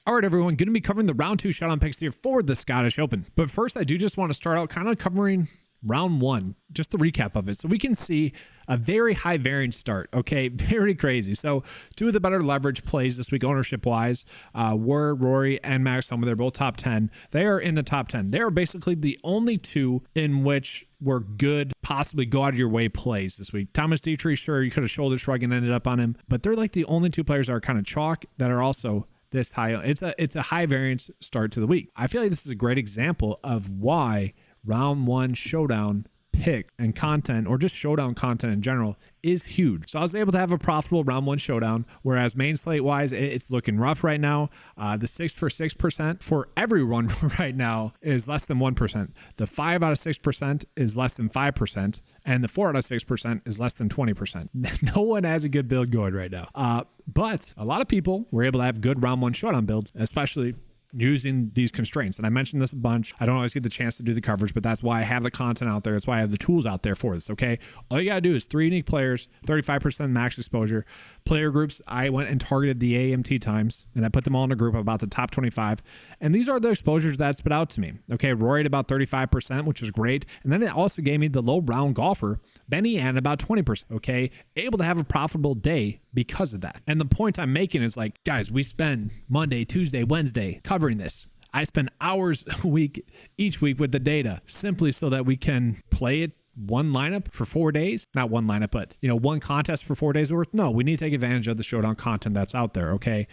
All right, everyone, going to be covering the round 2 Showdown Picks here for the Scottish Open. But first, I do just want to start out kind of covering round 1, just the recap of it, so we can see a very high variance start. Okay, very crazy. So 2 of the better leverage plays this week, ownership-wise, were Rory and Max Homa. They're both top 10. They are in the top 10. They are basically the only 2 in which were good, possibly go out of your way plays this week. Thomas Dietrich, sure, you could have shoulder shrugged and ended up on him, but they're like the only 2 players that are kind of chalk that are also this high. It's a high variance start to the week. I feel like this is a great example of why round 1 Showdown pick and content, or just Showdown content in general, is huge. So I was able to have a profitable round 1 Showdown, whereas main slate wise, it's looking rough right now. The 6 for 6% for everyone right now is less than 1%. The 5 out of 6% is less than 5%. And the 4 out of 6% is less than 20%. No one has a good build going right now. But a lot of people were able to have good round 1 Showdown builds, especially using these constraints. And I mentioned this a bunch. I don't always get the chance to do the coverage, but that's why I have the content out there. That's why I have the tools out there for this, okay? All you gotta do is 3 unique players, 35% max exposure. Player groups, I went and targeted the AMT times, and I put them all in a group of about the top 25. And these are the exposures that spit out to me. Okay, Rory at about 35%, which is great. And then it also gave me the low round golfer, Benny, at about 20%, okay? Able to have a profitable day because of that. And the point I'm making is like, guys, we spend Monday, Tuesday, Wednesday covering this. I spend hours a week, each week with the data, simply so that we can play it one lineup for 4 days. Not one lineup, but one contest for 4 days worth. No, we need to take advantage of the Showdown content that's out there, okay?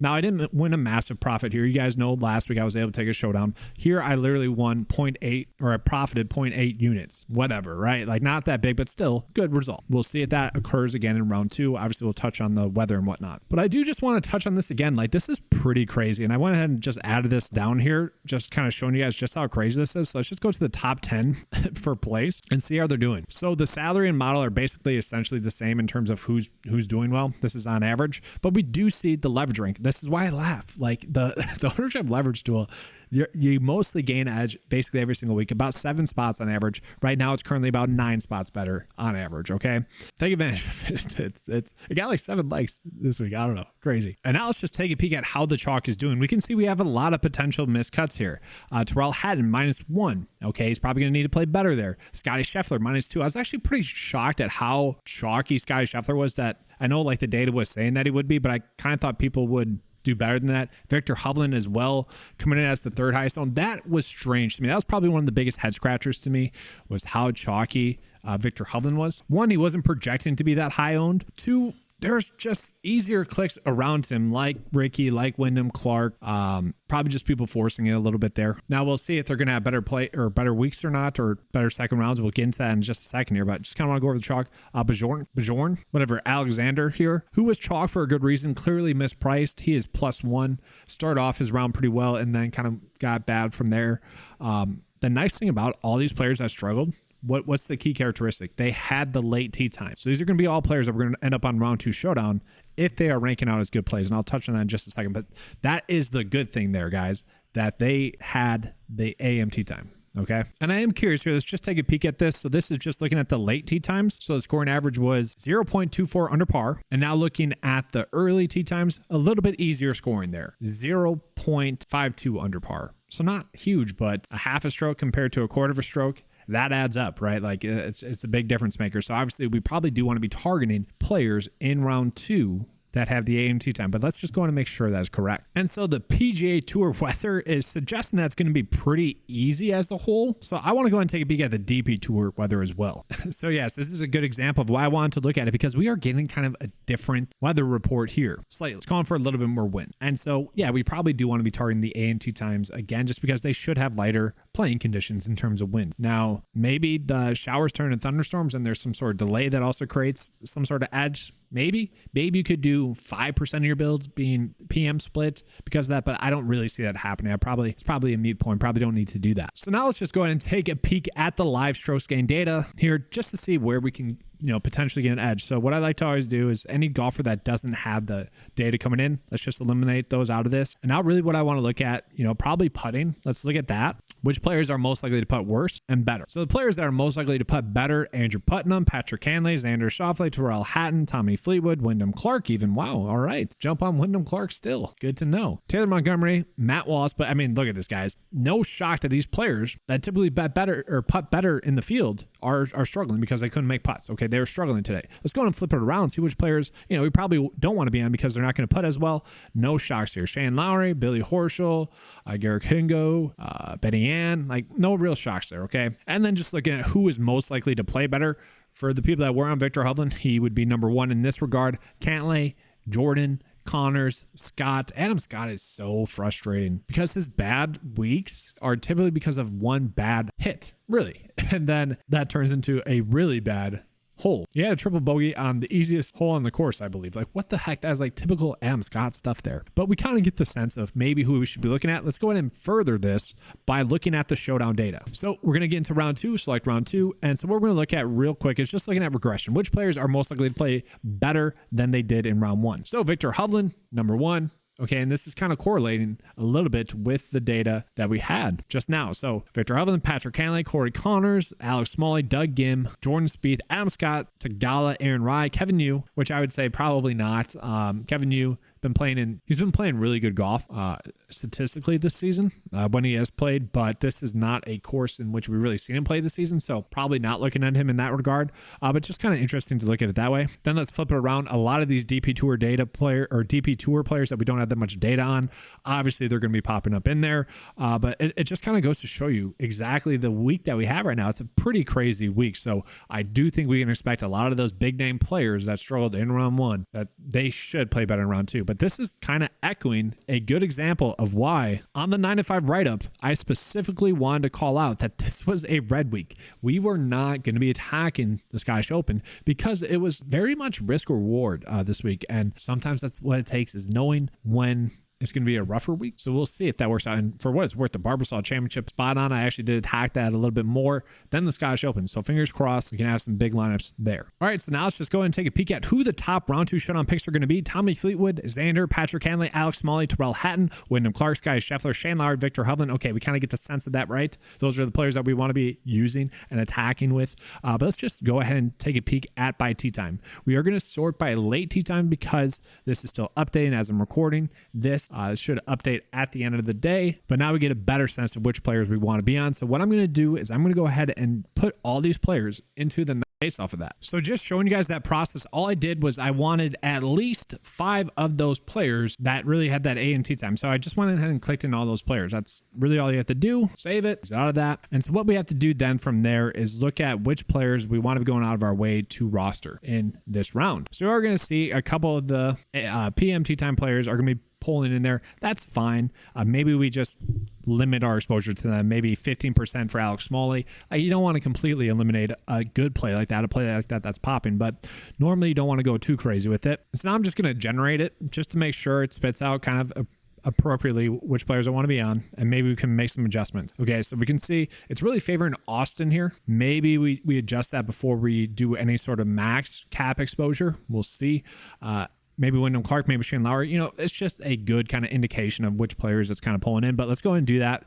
Now, I didn't win a massive profit here. You guys know last week I was able to take a Showdown. Here, I literally won 0.8, or I profited 0.8 units. Whatever, right? Like, not that big, but still, good result. We'll see if that occurs again in round 2. Obviously, we'll touch on the weather and whatnot. But I do just want to touch on this again. Like, this is pretty crazy. And I went ahead and just added this down here, just kind of showing you guys just how crazy this is. So let's just go to the top 10 for place and see how they're doing. So the salary and model are basically essentially the same in terms of who's doing well. This is on average. But we do see the leverage rank. This is why I laugh. Like the ownership leverage tool, you mostly gain edge basically every single week, about 7 spots on average. Right now, it's currently about 9 spots better on average. Okay, take advantage of it. It got like 7 likes this week. I don't know, crazy. And now let's just take a peek at how the chalk is doing. We can see we have a lot of potential miscuts here. Terrell Hatton -1. Okay, he's probably going to need to play better there. Scotty Scheffler -2. I was actually pretty shocked at how chalky Scotty Scheffler was. That I know like the data was saying that he would be, but I kind of thought people would do better than that. Victor Hovland as well, coming in as the 3rd highest owned. That was strange to me. That was probably one of the biggest head scratchers to me, was how chalky Victor Hovland was. 1, he wasn't projecting to be that high owned. 2, there's just easier clicks around him, like Ricky, like Wyndham Clark. Probably just people forcing it a little bit there. Now we'll see if they're going to have better play or better weeks or not, or better second rounds. We'll get into that in just a second here, but just kind of want to go over the chalk. Bjorn, whatever, Alexander here, who was chalk for a good reason, clearly mispriced. He is +1. Started off his round pretty well and then kind of got bad from there. The nice thing about all these players that struggled, what's the key characteristic? They had the late tee time. So these are going to be all players that we're going to end up on round 2 Showdown if they are ranking out as good plays. And I'll touch on that in just a second. But that is the good thing there, guys, that they had the AMT time. Okay. And I am curious here. Let's just take a peek at this. So this is just looking at the late tee times. So the scoring average was 0.24 under par. And now looking at the early tee times, a little bit easier scoring there. 0.52 under par. So not huge, but a half a stroke compared to a quarter of a stroke. That adds up, right? Like it's a big difference maker. So obviously we probably do want to be targeting players in round 2 that have the AMT time, but let's just go on and make sure that's correct. And so the PGA Tour weather is suggesting that's going to be pretty easy as a whole. So I want to go ahead and take a peek at the DP Tour weather as well. So yes, this is a good example of why I wanted to look at it, because we are getting kind of a different weather report here. Slightly, it's calling for a little bit more wind. And so yeah, we probably do want to be targeting the AMT times again, just because they should have lighter playing conditions in terms of wind. Now, maybe the showers turn into thunderstorms and there's some sort of delay that also creates some sort of edge. Maybe you could do 5% of your builds being PM split because of that, but I don't really see that happening. It's probably a moot point. Probably don't need to do that. So now let's just go ahead and take a peek at the live strokes gain data here just to see where we can potentially get an edge. So what I like to always do is any golfer that doesn't have the data coming in, let's just eliminate those out of this. And now really what I want to look at, probably putting. Let's look at that. which players are most likely to putt worse and better. So the players that are most likely to putt better: Andrew Putnam, Patrick Cantlay, Xander Schauffele, Terrell Hatton, Tommy Fleetwood, Wyndham Clark even. Wow, all right. Jump on Wyndham Clark still. Good to know. Taylor Montgomery, Matt Wallace. But I mean, look at this, guys. No shock that these players that typically bet better or putt better in the field are struggling because they couldn't make putts. Okay, they were struggling today. Let's go and flip it around, see which players, we probably don't want to be on because they're not going to putt as well. No shocks here. Shane Lowry, Billy Horschel, Garrick Hingo, Betty Ann, like no real shocks there, okay? And then just looking at who is most likely to play better. For the people that were on Victor Hovland, he would be number one in this regard. Cantlay, Jordan, Connors, Scott. Adam Scott is so frustrating because his bad weeks are typically because of one bad hit, really. And then that turns into a really bad hole. He had a triple bogey on the easiest hole on the course, I believe. Like, what the heck? That is like typical Adam Scott stuff there. But we kind of get the sense of maybe who we should be looking at. Let's go ahead and further this by looking at the showdown data. So we're going to get into round two, select round two. And so what we're going to look at real quick is just looking at regression. Which players are most likely to play better than they did in round one? So Victor Hovland, number one. Okay, and this is kind of correlating a little bit with the data that we had just now. So Victor Hovland, Patrick Cantlay, Corey Connors, Alex Smalley, Doug Gim, Jordan Spieth, Adam Scott, Tagala, Aaron Rai, Kevin Yu, which I would say probably not. Kevin Yu he's been playing really good golf statistically this season when he has played, but this is not a course in which we really seen him play this season, so probably not looking at him in that regard, but just kind of interesting to look at it that way. Then let's flip it around. A lot of these DP Tour players that we don't have that much data on, obviously they're going to be popping up in there, but it just kind of goes to show you exactly the week that we have right now. It's a pretty crazy week, so I do think we can expect a lot of those big name players that struggled in round one that they should play better in round two. But this is kind of echoing a good example of why on the 9 to 5 write-up, I specifically wanted to call out that this was a red week. We were not going to be attacking the Scottish Open because it was very much risk reward this week. And sometimes that's what it takes, is knowing when it's going to be a rougher week. So we'll see if that works out. And for what it's worth, the Barbasol Championship spot on, I actually did attack that a little bit more than the Scottish Open. So fingers crossed, we can have some big lineups there. All right, so now let's just go ahead and take a peek at who the top round two showdown picks are going to be. Tommy Fleetwood, Xander, Patrick Cantlay, Alex Smalley, Terrell Hatton, Wyndham Clark, Sky Scheffler, Shane Lowry, Victor Hovland. Okay, we kind of get the sense of that, right? Those are the players that we want to be using and attacking with. But let's just go ahead and take a peek at by tee time. We are going to sort by late tee time because this is still updating as I'm recording. This should update at the end of the day, but now we get a better sense of which players we want to be on. So what I'm going to do is I'm going to go ahead and put all these players into the based off of that. So just showing you guys that process, all I did was I wanted at least 5 of those players that really had that A and T time. So I just went ahead and clicked in all those players. That's really all you have to do. Save it, get out of that. And so what we have to do then from there is look at which players we want to be going out of our way to roster in this round. So we're going to see a couple of the PM Tee time players are going to be pulling in there. That's fine. Maybe we just limit our exposure to them. Maybe 15% for Alex Smalley. You don't want to completely eliminate a good play like that, a play like that that's popping, but normally you don't want to go too crazy with it. So now I'm just going to generate it just to make sure it spits out kind of appropriately which players I want to be on, and maybe we can make some adjustments. Okay, so we can see it's really favoring Austin here. Maybe we adjust that before we do any sort of max cap exposure. We'll see. Maybe Wyndham Clark, maybe Shane Lowry. It's just a good kind of indication of which players it's kind of pulling in. But let's go ahead and do that.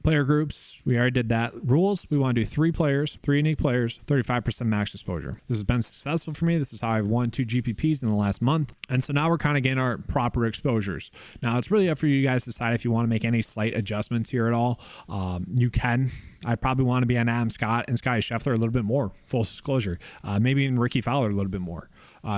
Player groups, we already did that. Rules, we want to do 3 players, 3 unique players, 35% max exposure. This has been successful for me. This is how I've won 2 GPPs in the last month. And so now we're kind of getting our proper exposures. Now it's really up for you guys to decide if you want to make any slight adjustments here at all. You can. I probably want to be on Adam Scott and Sky Scheffler a little bit more, full disclosure. Maybe even Ricky Fowler a little bit more.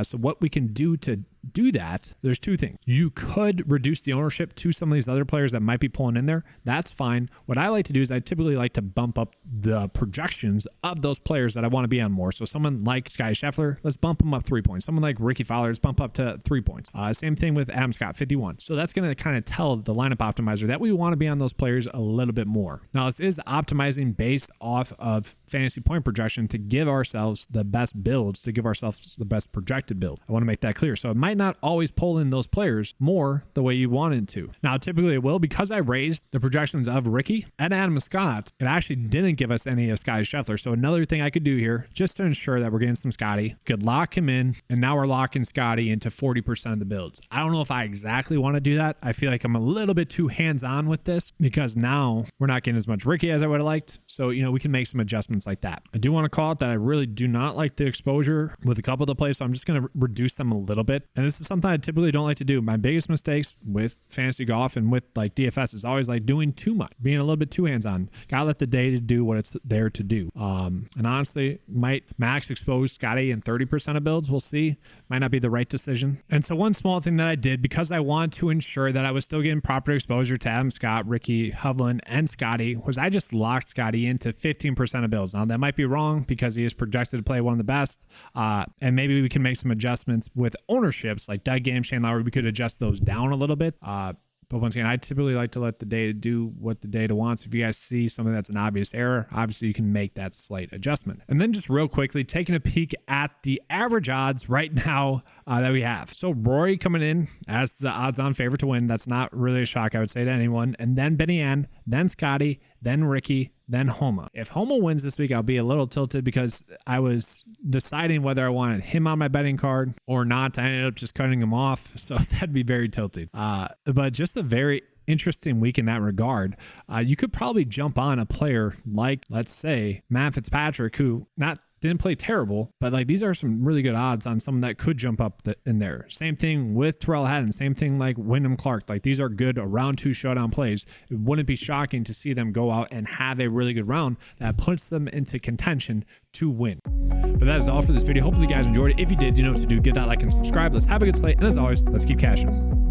So what we can do to do that, there's 2 things. You could reduce the ownership to some of these other players that might be pulling in there. That's fine. What I like to do is I typically like to bump up the projections of those players that I want to be on more. So someone like Sky Scheffler, let's bump him up 3 points. Someone like Ricky Fowler, let's bump up to 3 points. Same thing with Adam Scott, 51. So that's going to kind of tell the lineup optimizer that we want to be on those players a little bit more. Now this is optimizing based off of fantasy point projection to give ourselves the best builds, to give ourselves the best projected build. I want to make that clear. So it might might not always pull in those players more the way you wanted to. Now, typically it will, because I raised the projections of Ricky and Adam Scott, it actually didn't give us any of Scotty Scheffler. So another thing I could do here, just to ensure that we're getting some Scotty, could lock him in, and now we're locking Scotty into 40% of the builds. I don't know if I exactly want to do that. I feel like I'm a little bit too hands-on with this because now we're not getting as much Ricky as I would have liked. So, we can make some adjustments like that. I do want to call it that I really do not like the exposure with a couple of the plays, so I'm just going to reduce them a little bit. And this is something I typically don't like to do. My biggest mistakes with fantasy golf and with like DFS is always like doing too much, being a little bit too hands-on. Gotta let the data do what it's there to do. And honestly, might max expose Scotty in 30% of builds. We'll see. Might not be the right decision. And so one small thing that I did, because I wanted to ensure that I was still getting proper exposure to Adam Scott, Ricky, Hovland, and Scotty, was I just locked Scotty into 15% of builds. Now that might be wrong because he is projected to play one of the best. And maybe we can make some adjustments with ownerships like Doug Game, Shane Lowry. We could adjust those down a little bit. But once again, I typically like to let the data do what the data wants. If you guys see something that's an obvious error, obviously you can make that slight adjustment. And then just real quickly, taking a peek at the average odds right now that we have. So Rory coming in as the odds-on favorite to win. That's not really a shock, I would say, to anyone. And then Benny Ann, then Scotty, then Ricky, then Homa. If Homa wins this week, I'll be a little tilted because I was deciding whether I wanted him on my betting card or not. I ended up just cutting him off, so that'd be very tilted. But just a very interesting week in that regard. You could probably jump on a player like, let's say, Matt Fitzpatrick, who didn't play terrible, but like these are some really good odds on someone that could jump up in there. Same thing with Terrell Hatton, same thing like Wyndham Clark. Like these are good round 2 showdown plays. It wouldn't be shocking to see them go out and have a really good round that puts them into contention to win. But that is all for this video. Hopefully you guys enjoyed it. If you did, you know what to do. Give that like and subscribe. Let's have a good slate. And as always, let's keep cashing.